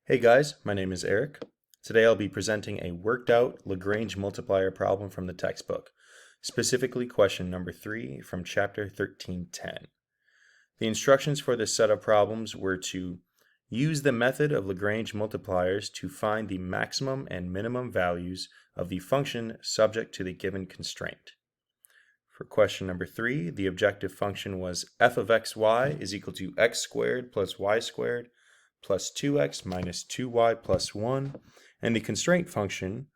Hey guys, my name is Eric. Today I'll be presenting a worked out Lagrange multiplier problem from the textbook, specifically question number 3 from chapter 1310. The instructions for this set of problems were to use the method of Lagrange multipliers to find the maximum and minimum values of the function subject to the given constraint. For question number 3, the objective function was f of xy is equal to x squared plus y squared plus 2x minus 2y plus 1, and the constraint function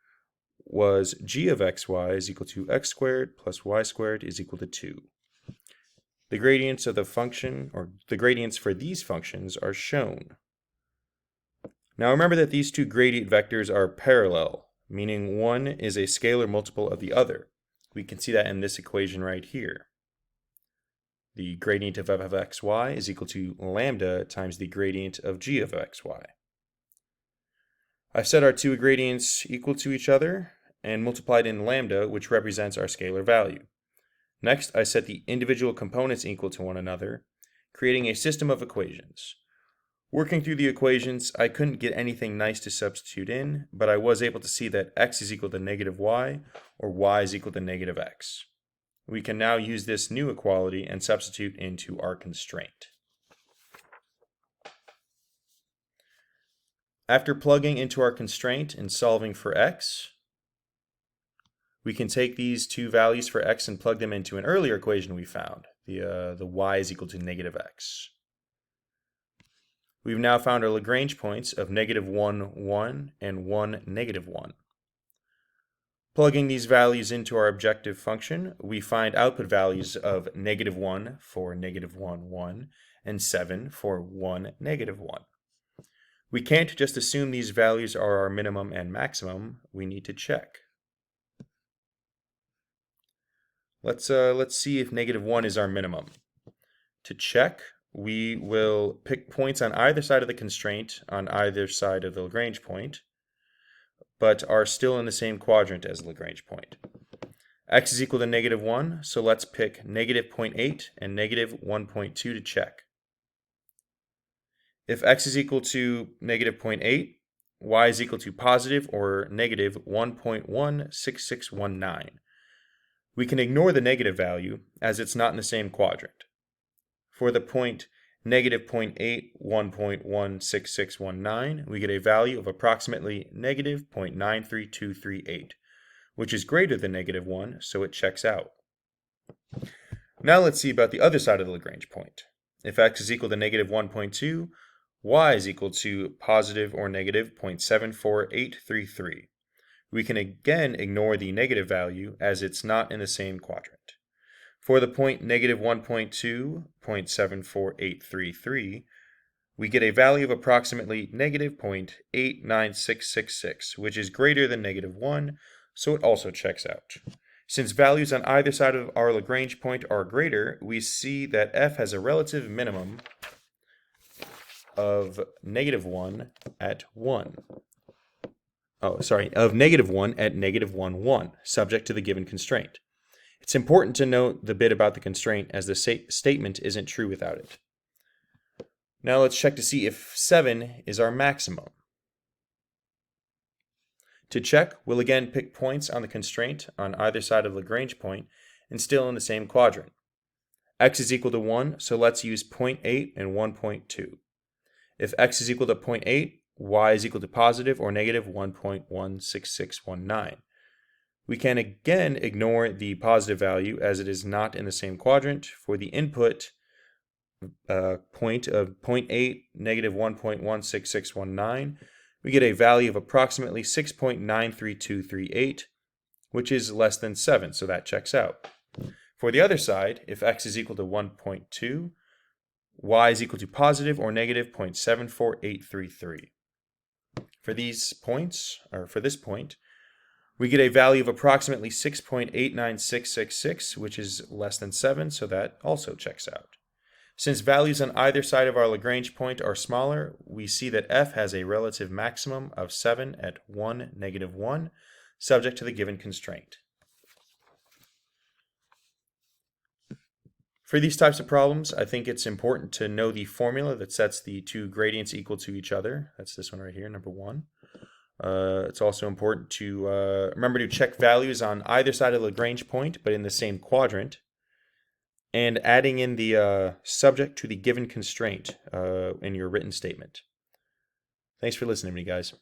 was g of xy is equal to x squared plus y squared is equal to 2. The gradients of the function, or the gradients for these functions, are shown. Now remember that these two gradient vectors are parallel, meaning one is a scalar multiple of the other. We can see that in this equation right here. The gradient of f of xy is equal to lambda times the gradient of g of xy. I've set our two gradients equal to each other and multiplied in lambda, which represents our scalar value. Next, I set the individual components equal to one another, creating a system of equations. Working through the equations, I couldn't get anything nice to substitute in, but I was able to see that x is equal to negative y, or y is equal to negative x. We can now use this new equality and substitute into our constraint. After plugging into our constraint and solving for x, we can take these two values for x and plug them into an earlier equation we found, the y is equal to negative x. We've now found our Lagrange points of negative 1, 1, and 1, negative 1. Plugging these values into our objective function, we find output values of negative 1 for negative 1, 1, and 7 for 1, negative 1. We can't just assume these values are our minimum and maximum. We need to check. Let's see if negative 1 is our minimum. To check, we will pick points on either side of the constraint, on either side of the Lagrange point, but are still in the same quadrant as the Lagrange point. X is equal to negative 1, so let's pick negative 0.8 and negative 1.2 to check. If x is equal to negative 0.8, y is equal to positive or negative 1.16619. We can ignore the negative value as it's not in the same quadrant. For the point negative 0.8, 1.16619, we get a value of approximately negative 0.93238, which is greater than negative 1, so it checks out. Now let's see about the other side of the Lagrange point. If x is equal to negative 1.2, y is equal to positive or negative 0.74833. We can again ignore the negative value as it's not in the same quadrant. For the point negative 1.2, 0.74833, we get a value of approximately negative 0.89666, which is greater than negative 1, so it also checks out. Since values on either side of our Lagrange point are greater, we see that f has a relative minimum of negative 1 at 1. Of negative 1 at negative 1, 1, subject to the given constraint. It's important to note the bit about the constraint as the statement isn't true without it. Now let's check to see if 7 is our maximum. To check, we'll again pick points on the constraint on either side of the Lagrange point and still in the same quadrant. X is equal to 1, so let's use 0.8 and 1.2. If x is equal to 0.8, y is equal to positive or negative 1.16619. We can again ignore the positive value as it is not in the same quadrant. For the input point of 0.8, negative 1.16619, we get a value of approximately 6.93238, which is less than 7, so that checks out. For the other side, if x is equal to 1.2, y is equal to positive or negative 0.74833. For this point, we get a value of approximately 6.89666, which is less than 7, so that also checks out. Since values on either side of our Lagrange point are smaller, we see that f has a relative maximum of 7 at 1, negative 1, subject to the given constraint. For these types of problems, I think it's important to know the formula that sets the two gradients equal to each other. That's this one right here, number 1. It's also important to remember to check values on either side of the Lagrange point, but in the same quadrant, and adding in the subject to the given constraint in your written statement. Thanks for listening to me, guys.